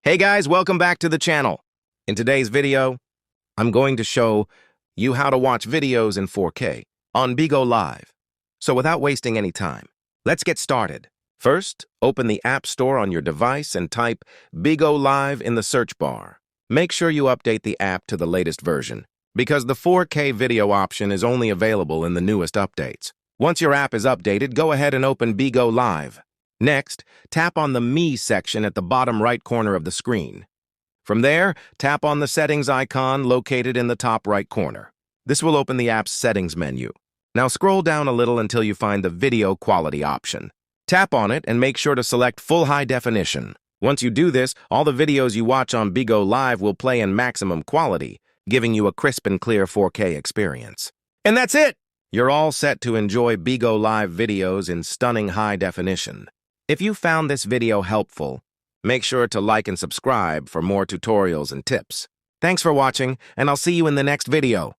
Hey guys, welcome back to the channel. In today's video, I'm going to show you how to watch videos in 4K on Bigo Live. So without wasting any time, let's get started. First, open the App Store on your device and type Bigo Live in the search bar. Make sure you update the app to the latest version, because the 4K video option is only available in the newest updates. Once your app is updated, go ahead and open Bigo Live. Next, tap on the Me section at the bottom right corner of the screen. From there, tap on the settings icon located in the top right corner. This will open the app's settings menu. Now scroll down a little until you find the video quality option. Tap on it and make sure to select full high definition. Once you do this, all the videos you watch on Bigo Live will play in maximum quality, giving you a crisp and clear 4K experience. And that's it! You're all set to enjoy Bigo Live videos in stunning high definition. If you found this video helpful, make sure to like and subscribe for more tutorials and tips. Thanks for watching, and I'll see you in the next video.